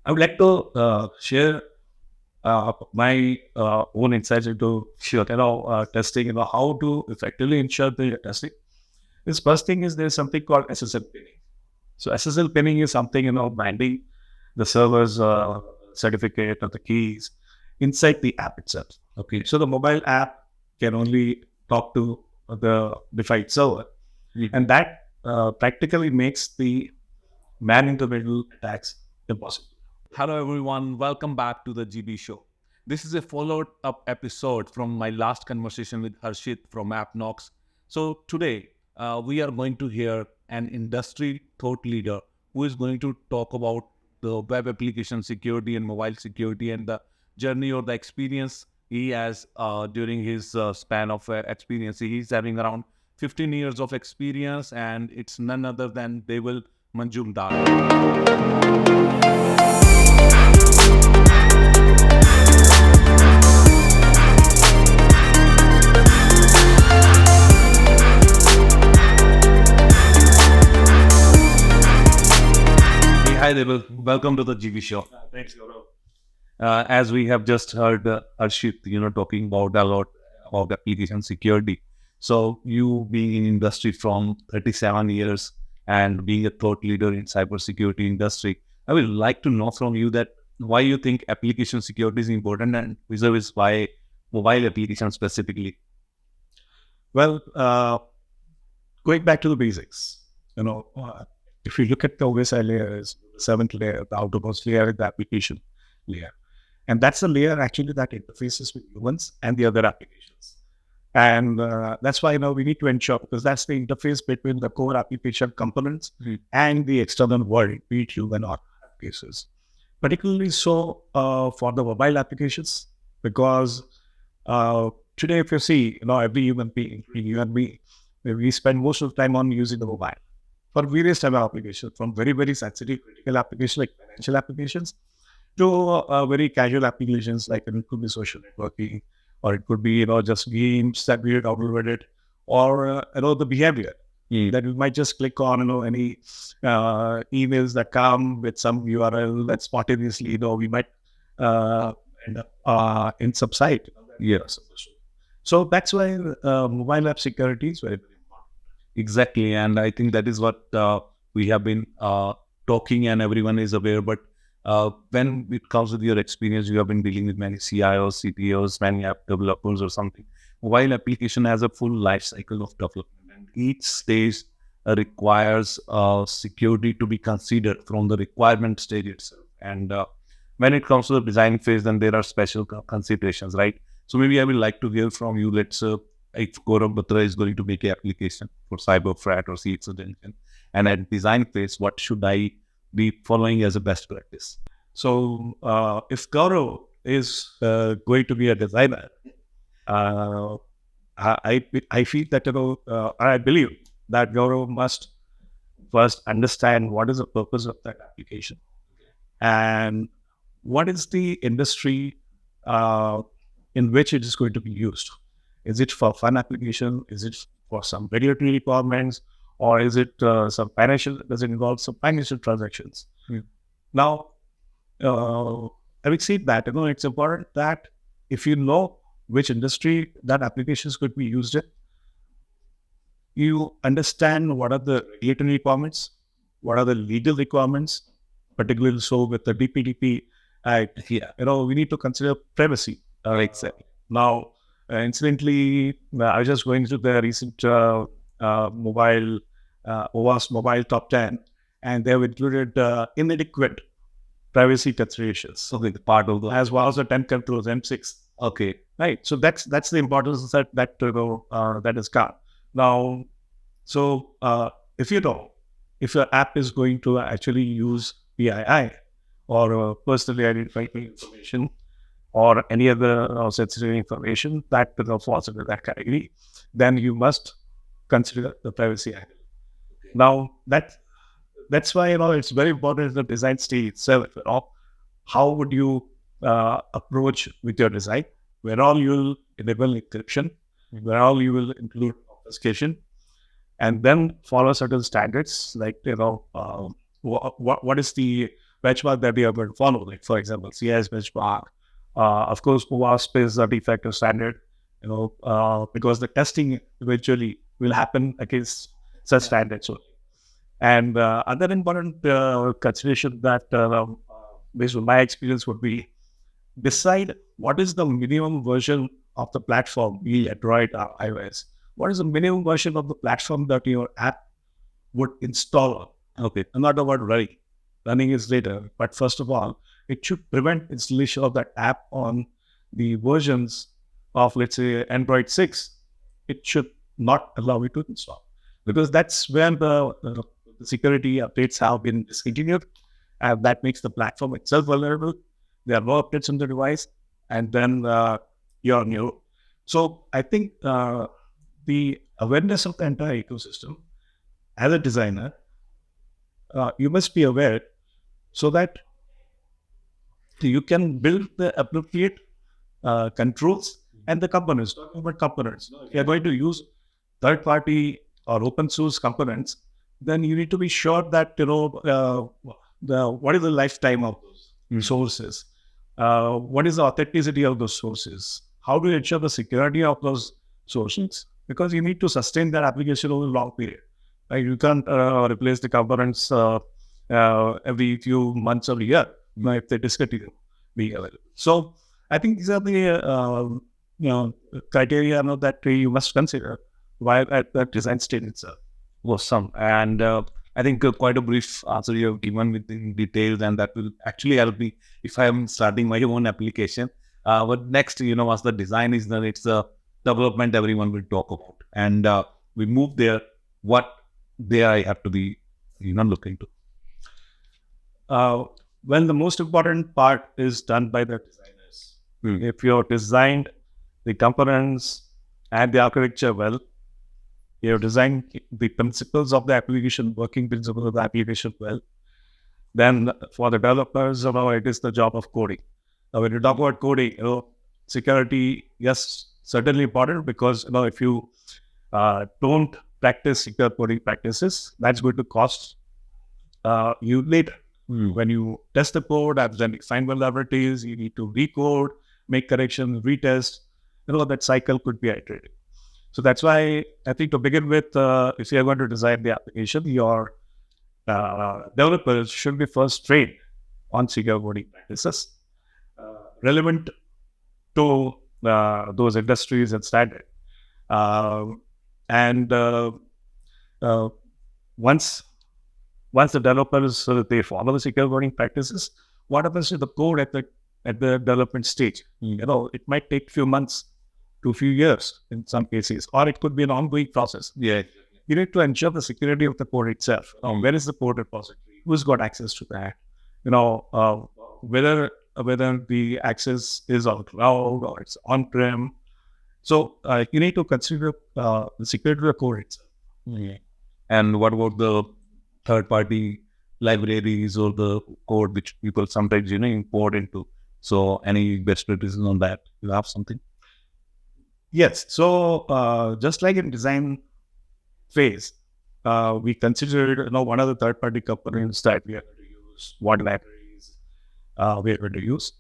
I would like to share my own insights into testing. How to effectively ensure the testing. This first thing is there's something called SSL pinning. So SSL pinning is something binding the server's certificate or the keys inside the app itself. Okay, so the mobile app can only talk to the defined server, and that practically makes the man-in-the-middle attacks impossible. Hello, everyone. Welcome back to the GB Show. This is a followed up episode from my last conversation with Harshit from AppNox. So, today we are going to hear an industry thought leader who is going to talk about the web application security and mobile security and the journey or the experience he has during his span of experience. He's having around 15 years of experience, and it's none other than Daval Mazumdar. Hey, hi, Deval. Welcome to the GB Show. Thanks, Gaurav. As we have just heard Harshit, talking about a lot about application security. So you being in industry from 37 years and being a thought leader in cybersecurity industry, I would like to know from you that why you think application security is important and vis-a-vis why mobile application specifically. Well, going back to the basics, if you look at the OSI layers, the seventh layer, the outermost layer is the application layer. And that's the layer actually that interfaces with humans and the other applications. And that's why we need to ensure, because that's the interface between the core application components and the external world, be it human or applications. Particularly so for the mobile applications, because today, if you see, every human being, you and me, we spend most of the time on using the mobile for various type of applications, from very, very sensitive critical applications like financial applications to very casual applications like it could be social networking, or it could be just games that we downloaded, or the behavior that we might just click on any emails that come with some URL that spontaneously we might end up in some site. Yes. So that's why mobile app security is very, very important. Exactly. And I think that is what we have been talking and everyone is aware. But when it comes with your experience, you have been dealing with many CIOs, CTOs, many app developers or something. Mobile application has a full life cycle of development, and each stage requires security to be considered from the requirement stage itself. And when it comes to the design phase, then there are special considerations, right? So maybe I would like to hear from you. Let's if Gaurav Batra is going to make an application for CyberFrat or CISO, and at design phase, what should I be following as a best practice? So if Gaurav is going to be a designer, I feel that I believe that Gaurav must first understand what is the purpose of that application and what is the industry in which it is going to be used. Is it for fun application? Is it for some regulatory requirements? Or is it some financial, does it involve some financial transactions? Now, having said that, it's important that if you know which industry that applications could be used in, you understand what are the regulatory requirements, what are the legal requirements, particularly so with the DPDP Act. We need to consider privacy. Now, incidentally, I was just going through the recent mobile OWASP mobile top 10, and they have included inadequate privacy considerations. So the part of the as well as the 10 controls M6. Okay, right. So that's the importance that that is got now. So if your app is going to actually use PII or personally identified information or any other sensitive information that falls into that category, then you must consider the privacy angle. Now that's why it's very important in the design stage itself. How would you approach with your design? Where all you'll enable encryption, where all you will include obfuscation, and then follow certain standards like what is the benchmark that we are going to follow. Like for example, CIS benchmark, of course, OWASP is a de facto standard. Because the testing eventually will happen against such standards only. And other important consideration that, based on my experience, would be decide what is the minimum version of the platform, be it Android or iOS. What is the minimum version of the platform that your app would install on? Okay, I'm not about running. Running is later, but first of all, it should prevent installation of that app on the versions of, let's say, Android 6. It should not allow it to install, because that's when the security updates have been discontinued, and that makes the platform itself vulnerable. There are no updates on the device, and then you're new. So I think the awareness of the entire ecosystem, as a designer, you must be aware so that you can build the appropriate controls and the components. Talking about components, if you're going to use third-party or open source components, then you need to be sure that what is the lifetime of those sources, what is the authenticity of those sources, how do you ensure the security of those sources, because you need to sustain that application over a long period. Right? You can't replace the components every few months or a year if they discontinue being available. So I think these are the criteria that you must consider while at the design stage itself. Awesome. And I think quite a brief answer you have given within details, and that will actually help me if I am starting my own application. But next, once the design is done, it's the development everyone will talk about. And we move there. What there I have to be, looking to? Well, the most important part is done by the designers. If you've designed the components and the architecture well, you have designed the principles of the application, working principles of the application well, then for the developers, it is the job of coding. Now, when you talk about coding, security, yes, certainly important, because if you don't practice secure coding practices, that's going to cost you later. When you test the code and then find vulnerabilities, you need to recode, make corrections, retest. That cycle could be iterative. So that's why I think to begin with, if you're going to design the application, your developers should be first trained on secure coding practices relevant to those industries and standards. Once the developers they follow the secure coding practices, what happens to the code at the development stage? It might take a few months to a few years in some cases, or it could be an ongoing process. Yeah, you need to ensure the security of the code itself. Where is the code repository? Who's got access to that? Whether the access is on cloud or it's on-prem. So you need to consider the security of the code itself. And what about the third-party libraries or the code which people sometimes import into? So any best practices on that? You have something? Yes. So just like in design phase, we considered one of the third-party components that we are going to use, what libraries we are going to use.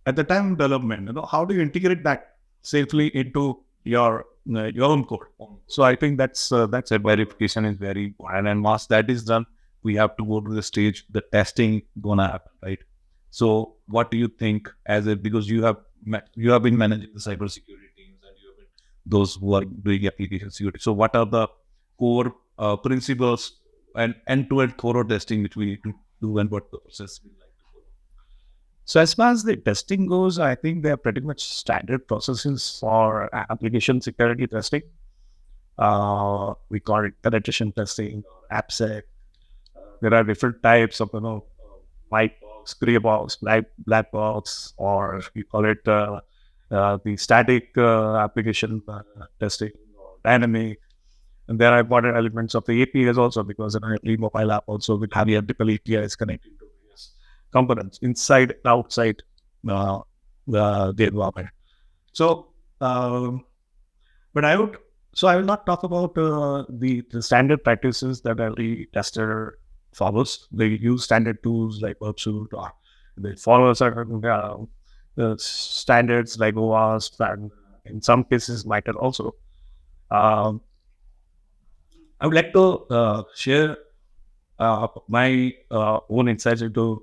At the time of development, how do you integrate that safely into your own code? So I think that's verification is very important, and once that is done, we have to go to the stage the testing gonna happen, right? So what do you think because you have been managing the cybersecurity teams and you have been those who are doing application security. So what are the core principles and end-to-end thorough testing which we need to do, and what the process will like to follow? So as far as the testing goes, I think they are pretty much standard processes for application security testing. We call it penetration testing, AppSec. There are different types of white box, gray box, black box, or we call it the static application testing, or dynamic. And there are important elements of the APIs also, because every mobile app also will have multiple APIs connecting to various components inside and outside the environment. So, but I will not talk about the standard practices that every tester follows. They use standard tools like Burpsuit, or they follow certain standards like OWASP, and in some cases MITRE also. Um, I would like to share my own insights into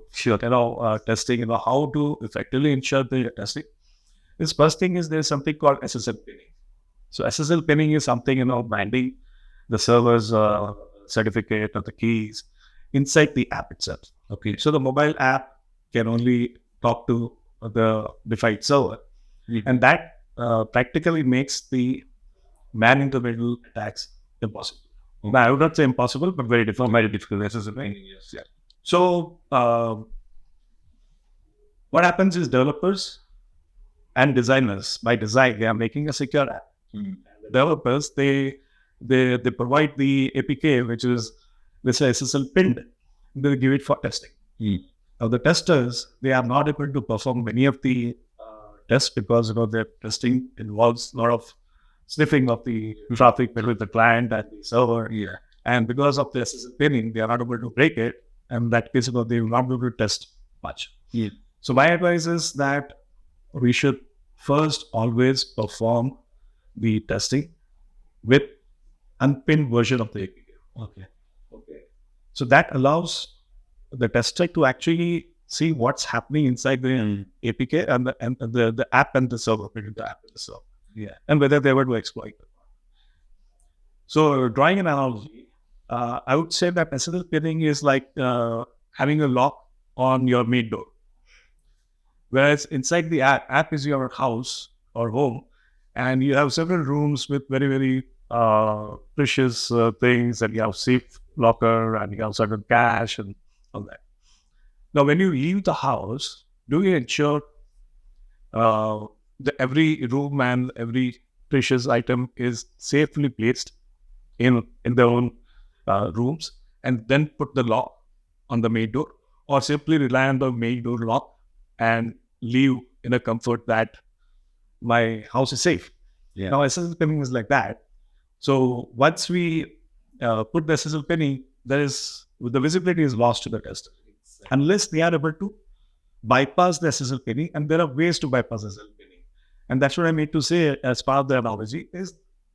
testing. How to effectively ensure the testing. This first thing is there's something called SSL pinning. So SSL pinning is something binding the server's certificate or the keys inside the app itself. Okay, so the mobile app can only talk to the defined server, and that practically makes the man-in-the-middle attacks impossible. Now, I would not say impossible, but very difficult. Very difficult. SSL pinning, yes. Yeah. So what happens is developers and designers, by design, they are making a secure app. The developers, they provide the APK, which is this SSL pinned. They give it for testing. Now the testers, they are not able to perform many of the tests because their testing involves a lot of sniffing of the traffic between the client and the server. Yeah. And because of the SSL pinning, they are not able to break it. And that case, they will not be able to test much. Yeah. So my advice is that we should first always perform the testing with unpinned version of the APK. Okay. So that allows the tester to actually see what's happening inside the APK and the app and the server, between the app and the server. Yeah. And whether they were to exploit it. So drawing an analogy, I would say that SSL pinning is like having a lock on your main door. Whereas inside the app is your house or home, and you have several rooms with very, very precious things, and you have safe locker, and you have certain cash and all that. Now, when you leave the house, do you ensure that every room and every precious item is safely placed in their own rooms, and then put the lock on the main door, or simply rely on the main door lock and live in a comfort that my house is safe? Yeah. Now, SSL pinning is like that. So once we put the SSL pinning, the visibility is lost to the tester, unless they are able to bypass the SSL pinning, and there are ways to bypass SSL pinning. And that's what I mean to say as part of the analogy is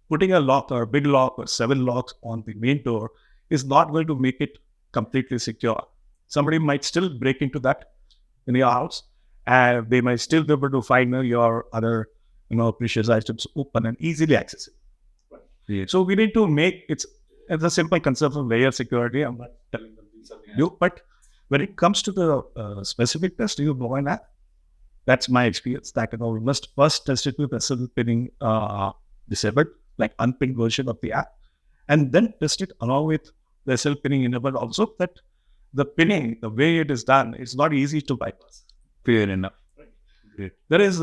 putting a lock or a big lock or 7 locks on the main door is not going to make it completely secure. Somebody might still break into that in your house, and they might still be able to find your other precious items open and easily accessible. Right. Yeah. So we need to make it's a simple concept of layer security. I'm not telling them something new, but when it comes to the specific test you go in app, that's my experience. That we must first test it with SSL pinning disabled, like unpinned version of the app, and then test it along with the SSL pinning enabled also. That the pinning, the way it is done, is not easy to bypass. Fair enough. Right. There is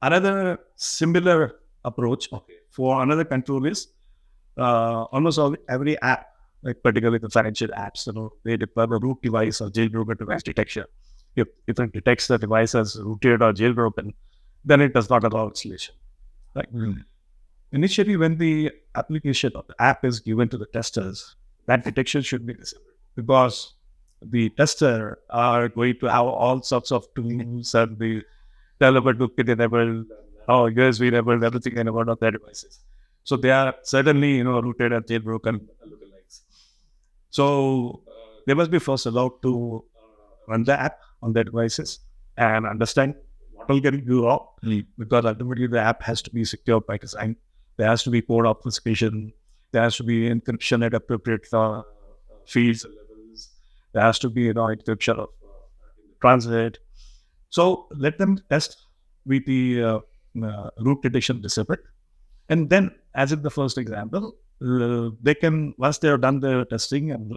another similar approach for another control is almost every app, like particularly the financial apps, they deploy a root device or jailbroken device detection. If it detects the device as rooted or jailbroken, then it does not allow installation. Right? Initially, when the application or the app is given to the testers, that detection should be disabled, because the tester are going to have all sorts of tools and the developer toolkit enabled, USB enabled, everything enabled on their devices. So they are certainly rooted and jailbroken lookalikes. So they must be first allowed to run the app on their devices and understand what will get you wrong, because ultimately the app has to be secure by design. There has to be code obfuscation. There has to be encryption at appropriate fields and levels. There has to be encryption of transit. So let them test with the root detection disabled. And then, as in the first example, they can, once they have done the testing and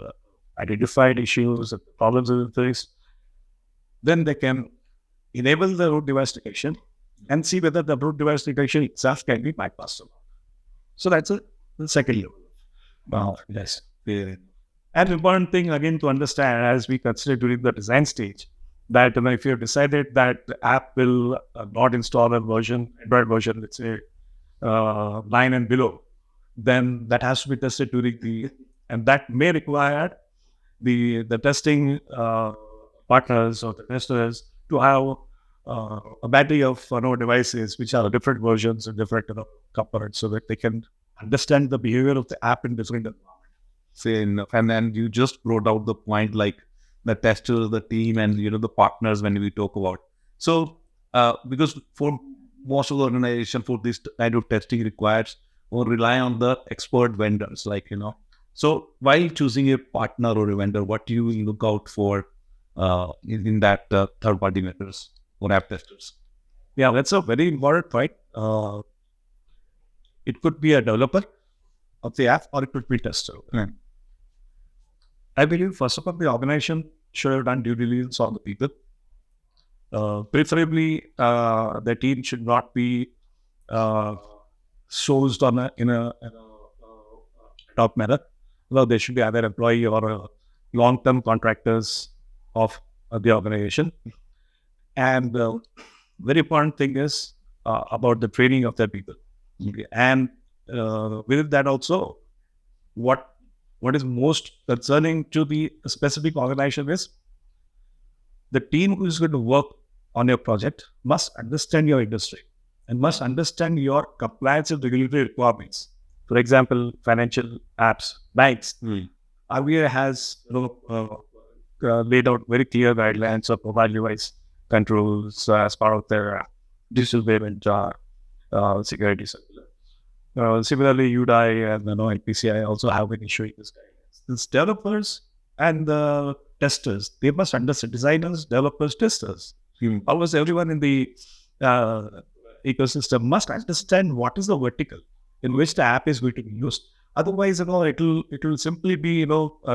identified issues and problems with this, then they can enable the root device detection and see whether the root device detection itself can be bypassed or not. So that's the second level. Wow. Yes. Yeah. And important thing again to understand as we consider during the design stage, that if you have decided that the app will not install a version, Android version, let's say 9 and below, then that has to be tested during the and that may require the testing partners or the testers to have a battery of devices which are different versions and different components, so that they can understand the behavior of the app in different environments. Fair enough. And then you just brought out the point, like the testers, the team, and the partners when we talk about. So because for most of the organization, for this kind of testing requires or rely on the expert vendors, So while choosing a partner or a vendor, what do you look out for in that third party vendors or app testers? Yeah, that's a very important point. It could be a developer of the app, or it could be a tester. Mm. I believe, first of all, the organization should have done due diligence on the people. Preferably, the team should not be sourced in a top manner. Well, they should be either employee or long-term contractors of the organization. And very important thing is about the training of their people. Okay. And with that also, what is most concerning to the specific organization is the team who is going to work on your project must understand your industry and must understand your compliance and regulatory requirements. For example, financial apps, banks. RBI has laid out very clear guidelines of mobile device controls as part of their digital payment security circular. Similarly, UDI and NPCI also have been issuing this guidelines. These developers and the testers, they must understand, designers, developers, testers. Almost everyone in the ecosystem must understand what is the vertical in which the app is going to be used. Otherwise, it will simply be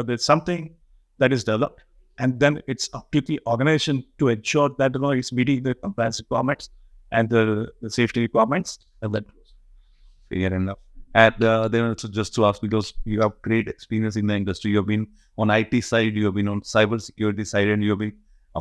there's something that is developed, and then it's up to the organization to ensure that it's meeting the compliance requirements and the safety requirements, and that. Fair enough. And then also just to ask, because you have great experience in the industry, you have been on IT side, you have been on cybersecurity side, and you have been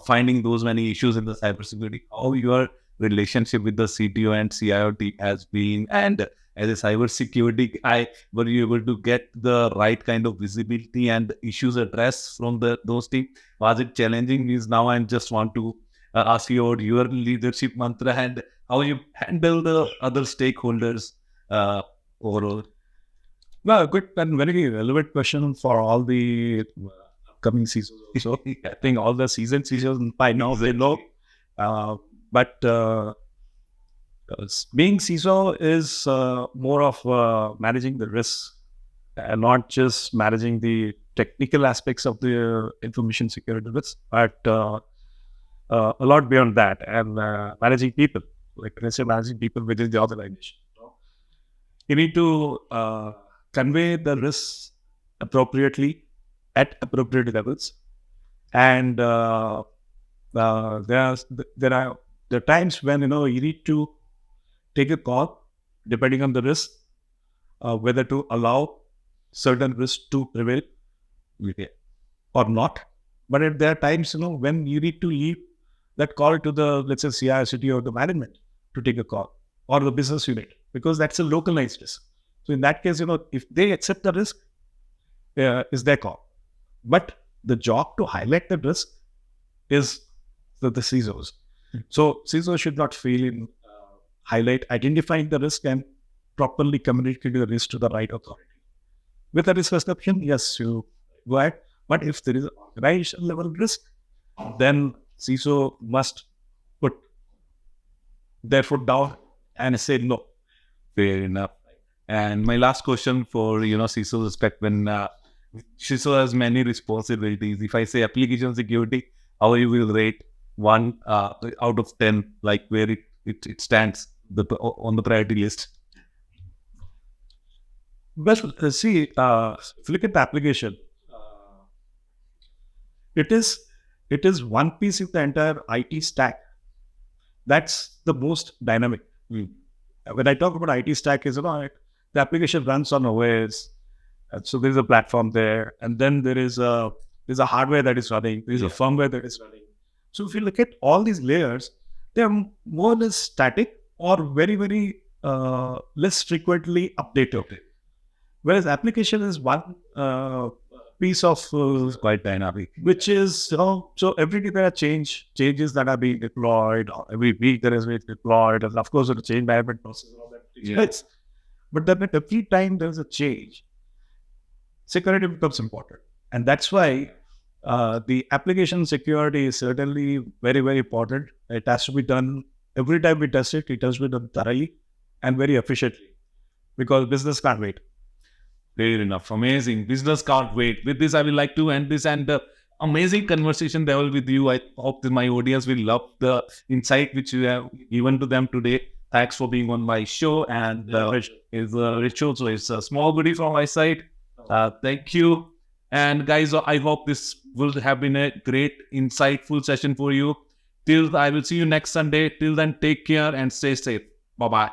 finding those many issues in the cybersecurity. How your relationship with the CTO and CIO team has been, and as a cybersecurity guy, were you able to get the right kind of visibility and issues addressed from those teams? Was it challenging? Is now I just want to ask you about your leadership mantra and how you handle the other stakeholders overall. Well, good and very relevant question for all the upcoming CISOs also. I think all the seasoned CISOs by now they know. But being CISO is more of managing the risks and not just managing the technical aspects of the information security risks, but a lot beyond that, and managing people, like when I say managing people within the organization. You need to convey the risks appropriately at appropriate levels, and there are times when you need to take a call depending on the risk, whether to allow certain risks to prevail or not. But there are times when you need to leave that call to the, let's say, CISO or the management to take a call, or the business unit, because that's a localized risk. So in that case, if they accept the risk, is their call. But the job to highlight the risk is the CISOs. So CISOs should not fail in identifying the risk and properly communicating the risk to the right authority. With a risk perception, yes, you go ahead. But if there is an organization level risk, then CISO must put their foot down and say no. Fair enough. And my last question for CISO respect, when CISO has many responsibilities. If I say application security, how you will rate 1 out of 10, like where it stands on the priority list? Well, see, if you look at the application, it is one piece in the entire IT stack. That's the most dynamic. When I talk about IT stack, the application runs on OS, and so there's a platform there, and then there's a hardware that is running, there's a firmware that is running. So if you look at all these layers, they're more or less static or very, very less frequently updated. Whereas application is one piece of Quite dynamic. which is, so every day there are changes that are being deployed, or every week there is being deployed, and of course the change management process and all that. Yeah. Yes. But then at every time there's a change, security becomes important. And that's why the application security is certainly very, very important. It has to be done every time we test it, it has to be done thoroughly and very efficiently, because business can't wait. Fair enough. Amazing. Business can't wait. With this, I will like to end this and amazing conversation, Deval, with you. I hope that my audience will love the insight which you have given to them today. Thanks for being on my show. And it's Ritual, so it's a small goodie from my side. Thank you. And guys, I hope this will have been a great, insightful session for you. Till I will see you next Sunday. Till then, take care and stay safe. Bye-bye.